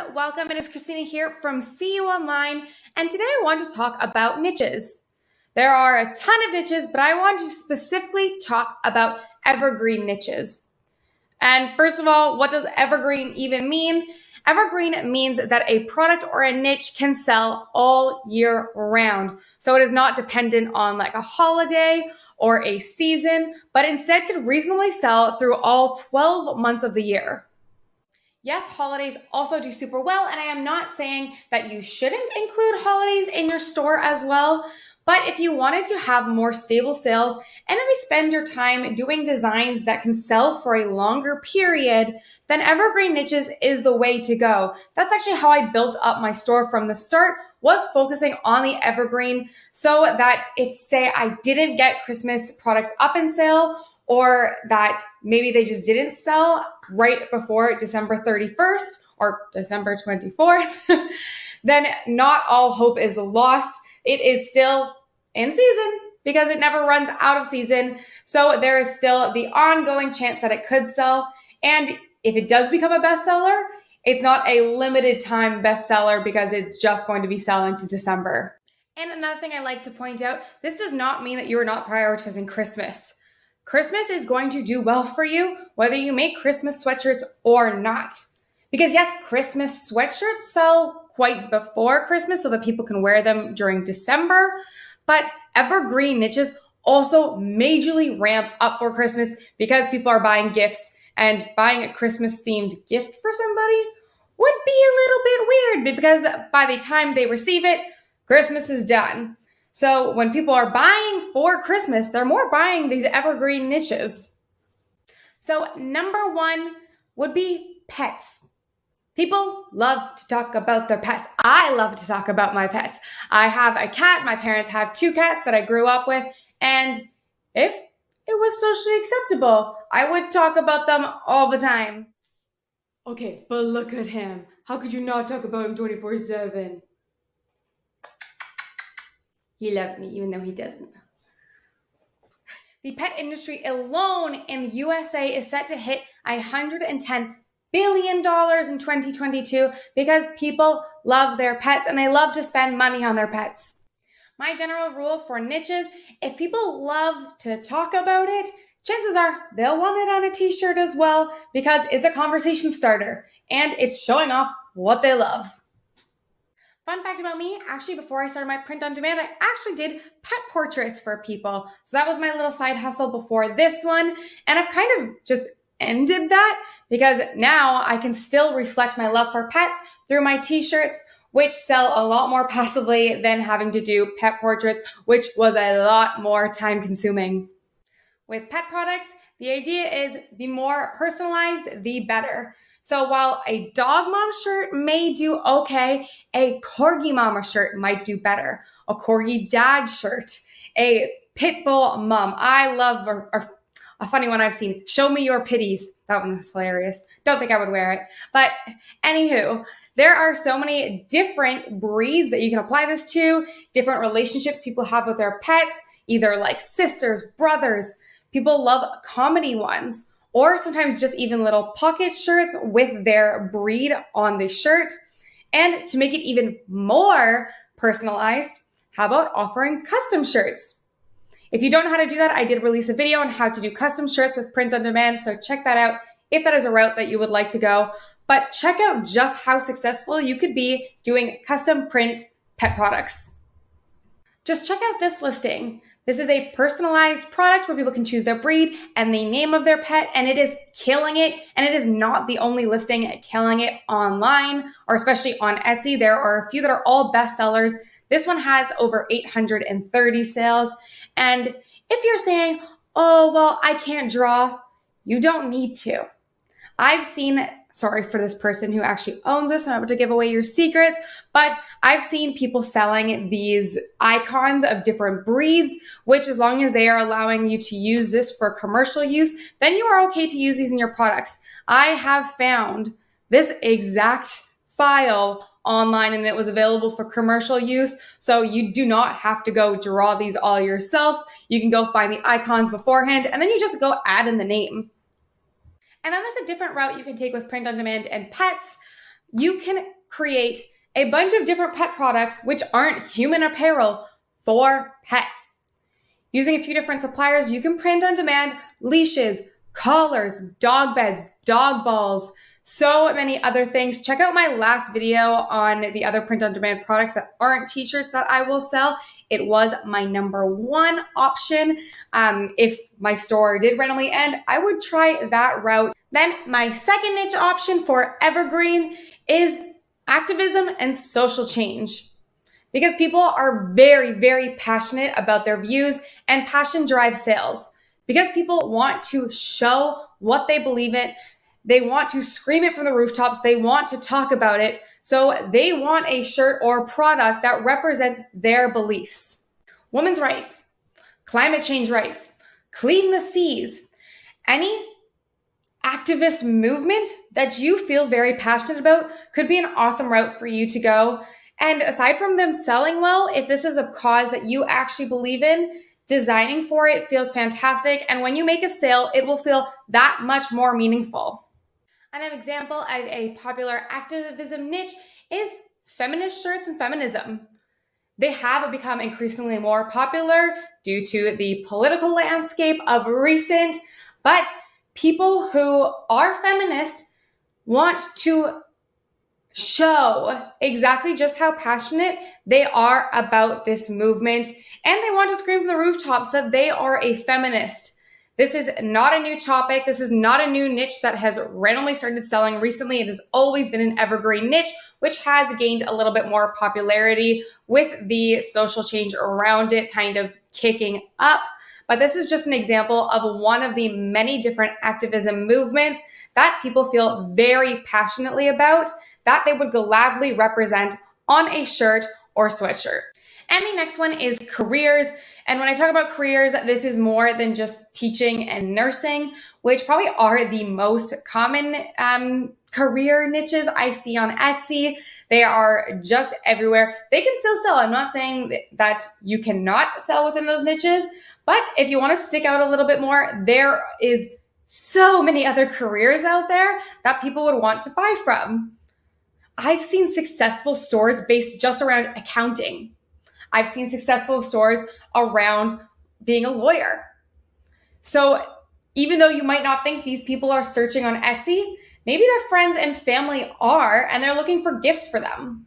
welcome. It is Christina here from C.U.Online, and today I want to talk about niches. There are a ton of niches, but I want to specifically talk about evergreen niches. And first of all, what does evergreen even mean? Evergreen means that a product or a niche can sell all year round. So it is not dependent on like a holiday or a season, but instead could reasonably sell through all 12 months of the year. Yes, holidays also do super well, and I am not saying that you shouldn't include holidays in your store as well, but if you wanted to have more stable sales and maybe spend your time doing designs that can sell for a longer period, then evergreen niches is the way to go. That's actually how I built up my store from the start, was focusing on the evergreen so that if, say, I didn't get Christmas products up in sale, or that maybe they just didn't sell right before December 31st or December 24th, then not all hope is lost. It is still in season because it never runs out of season. So there is still the ongoing chance that it could sell. And if it does become a bestseller, it's not a limited time bestseller because it's just going to be selling to December. And another thing I like to point out, this does not mean that you are not prioritizing Christmas. Christmas is going to do well for you, whether you make Christmas sweatshirts or not. Because yes, Christmas sweatshirts sell quite before Christmas so that people can wear them during December, but evergreen niches also majorly ramp up for Christmas because people are buying gifts, and buying a Christmas themed gift for somebody would be a little bit weird because by the time they receive it, Christmas is done. So when people are buying for Christmas, they're more buying these evergreen niches. So number one would be pets. People love to talk about their pets. I love to talk about my pets. I have a cat. My parents have two cats that I grew up with. And if it was socially acceptable, I would talk about them all the time. Okay, but look at him. How could you not talk about him 24/7? He loves me, even though he doesn't. The pet industry alone in the USA is set to hit $110 billion in 2022 because people love their pets and they love to spend money on their pets. My general rule for niches, if people love to talk about it, chances are they'll want it on a t-shirt as well because it's a conversation starter and it's showing off what they love. Fun fact about me, actually before I started my print on demand, I actually did pet portraits for people. So that was my little side hustle before this one. And I've kind of just ended that because now I can still reflect my love for pets through my t-shirts, which sell a lot more passively than having to do pet portraits, which was a lot more time consuming. With pet products, the idea is the more personalized, the better. So while a dog mom shirt may do okay, a corgi mama shirt might do better. A corgi dad shirt, a pit bull mom. I love a funny one I've seen. Show me your pitties. That one was hilarious. Don't think I would wear it. But anywho, there are so many different breeds that you can apply this to, different relationships people have with their pets, either like sisters, brothers. People love comedy ones, or sometimes just even little pocket shirts with their breed on the shirt. And to make it even more personalized, how about offering custom shirts? If you don't know how to do that, I did release a video on how to do custom shirts with print on demand, so check that out if that is a route that you would like to go. But check out just how successful you could be doing custom print pet products. Just check out this listing. This is a personalized product where people can choose their breed and the name of their pet, and it is killing it. And it is not the only listing killing it online, or especially on Etsy. There are a few that are all bestsellers. This one has over 830 sales. And if you're saying, oh, well, I can't draw, you don't need to. I've seen, sorry for this person who actually owns this, I'm about to give away your secrets, but I've seen people selling these icons of different breeds, which as long as they are allowing you to use this for commercial use, then you are okay to use these in your products. I have found this exact file online and it was available for commercial use. So you do not have to go draw these all yourself. You can go find the icons beforehand and then you just go add in the name. And then there's a different route you can take with print on demand and pets. you can create a bunch of different pet products which aren't human apparel for pets. Using a few different suppliers, you can print on demand leashes, collars, dog beds, dog balls, so many other things. Check out my last video on the other print on demand products that aren't t-shirts that I will sell. It was my number one option. If my store did randomly end, I would try that route. Then my second niche option for Evergreen is activism and social change. Because people are very, very passionate about their views, and passion drives sales. Because people want to show what they believe in, they want to scream it from the rooftops, they want to talk about it, so they want a shirt or product that represents their beliefs. Women's rights, climate change rights, clean the seas, any activist movement that you feel very passionate about could be an awesome route for you to go. And aside from them selling well, if this is a cause that you actually believe in, designing for it feels fantastic. And when you make a sale, it will feel that much more meaningful. And an example of a popular activism niche is feminist shirts and feminism. They have become increasingly more popular due to the political landscape of recent, but people who are feminist want to show exactly just how passionate they are about this movement, and they want to scream from the rooftops that they are a feminist. This is not a new topic. This is not a new niche that has randomly started selling recently. It has always been an evergreen niche, which has gained a little bit more popularity with the social change around it kind of kicking up. But this is just an example of one of the many different activism movements that people feel very passionately about, that they would gladly represent on a shirt or sweatshirt. And the next one is careers. And when I talk about careers, this is more than just teaching and nursing, which probably are the most common career niches I see on Etsy. They are just everywhere. They can still sell. I'm not saying that you cannot sell within those niches, but if you want to stick out a little bit more, there is so many other careers out there that people would want to buy from. I've seen successful stores based just around accounting. I've seen successful stores around being a lawyer. So even though you might not think these people are searching on Etsy, maybe their friends and family are, and they're looking for gifts for them.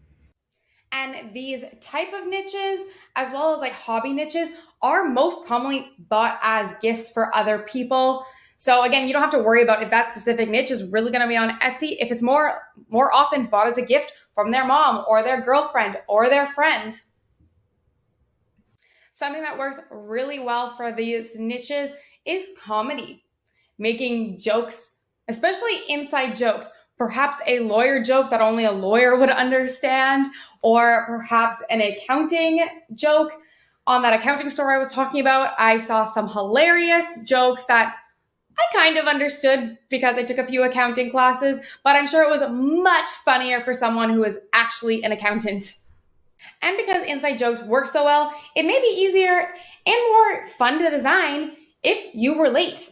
And these type of niches, as well as like hobby niches, are most commonly bought as gifts for other people. So again, you don't have to worry about if that specific niche is really going to be on Etsy if it's more often bought as a gift from their mom or their girlfriend or their friend. Something that works really well for these niches is comedy, making jokes, especially inside jokes. Perhaps a lawyer joke that only a lawyer would understand, or perhaps an accounting joke. On that accounting store I was talking about, I saw some hilarious jokes that I kind of understood because I took a few accounting classes, but I'm sure it was much funnier for someone who is actually an accountant. And because inside jokes work so well, it may be easier and more fun to design if you relate.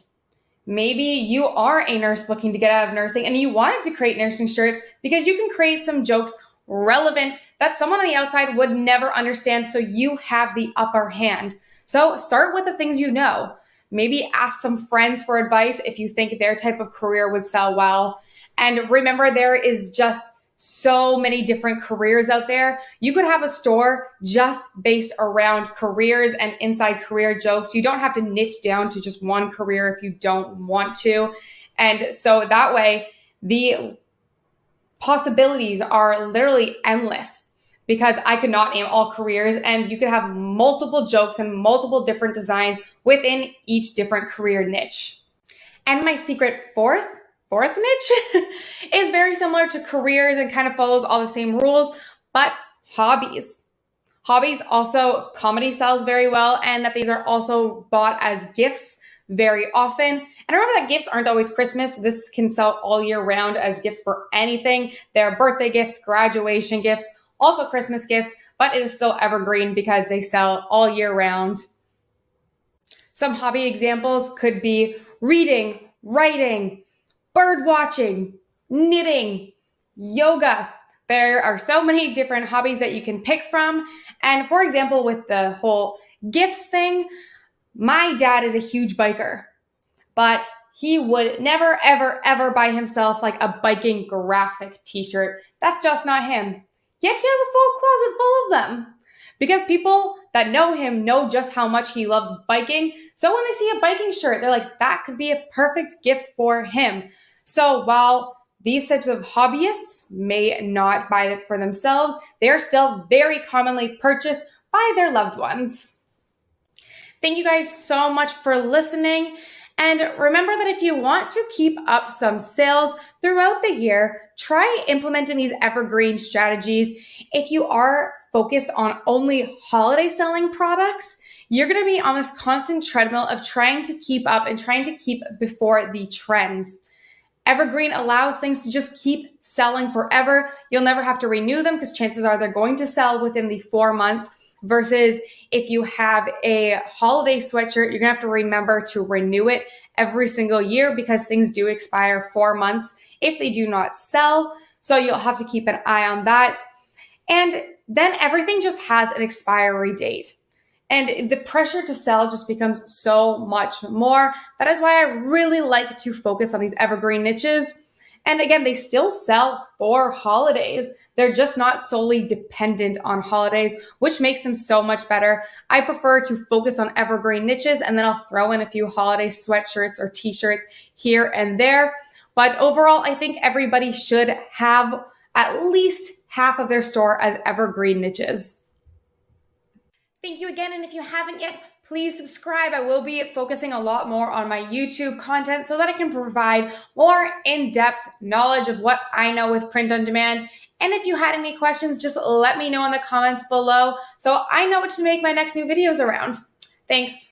Maybe you are a nurse looking to get out of nursing and you wanted to create nursing shirts because you can create some jokes relevant that someone on the outside would never understand, so you have the upper hand. So start with the things you know. Maybe ask some friends for advice if you think their type of career would sell well. And remember, there is just so many different careers out there. You could have a store just based around careers and inside career jokes. You don't have to niche down to just one career if you don't want to. And so that way, the possibilities are literally endless, because I could not name all careers, and you could have multiple jokes and multiple different designs within each different career niche. And my secret fourth niche is very similar to careers and kind of follows all the same rules, but hobbies. Hobbies also, comedy sells very well, and that these are also bought as gifts very often. And remember that gifts aren't always Christmas. This can sell all year round as gifts for anything. There are birthday gifts, graduation gifts, also Christmas gifts, but it is still evergreen because they sell all year round. Some hobby examples could be reading, writing, bird watching, knitting, yoga. There are so many different hobbies that you can pick from. And for example, with the whole gifts thing, my dad is a huge biker, but he would never, ever, ever buy himself like a biking graphic t-shirt. That's just not him. Yet he has a full closet full of them. Because people that know him know just how much he loves biking. So when they see a biking shirt, they're like, that could be a perfect gift for him. So while these types of hobbyists may not buy it for themselves, they are still very commonly purchased by their loved ones. Thank you guys so much for listening. And remember that if you want to keep up some sales throughout the year, try implementing these evergreen strategies. If you are focused on only holiday selling products, you're going to be on this constant treadmill of trying to keep up and trying to keep before the trends. Evergreen allows things to just keep selling forever. You'll never have to renew them because chances are they're going to sell within the 4 months, versus if you have a holiday sweatshirt, you're gonna have to remember to renew it every single year because things do expire 4 months if they do not sell. So you'll have to keep an eye on that. And then everything just has an expiry date. And the pressure to sell just becomes so much more. That is why I really like to focus on these evergreen niches. And again, they still sell for holidays. They're just not solely dependent on holidays, which makes them so much better. I prefer to focus on evergreen niches, and then I'll throw in a few holiday sweatshirts or t-shirts here and there. But overall, I think everybody should have at least half of their store as evergreen niches. Thank you again. And if you haven't yet, please subscribe. I will be focusing a lot more on my YouTube content so that I can provide more in-depth knowledge of what I know with print on demand. And if you had any questions, just let me know in the comments below so I know what to make my next new videos around. Thanks.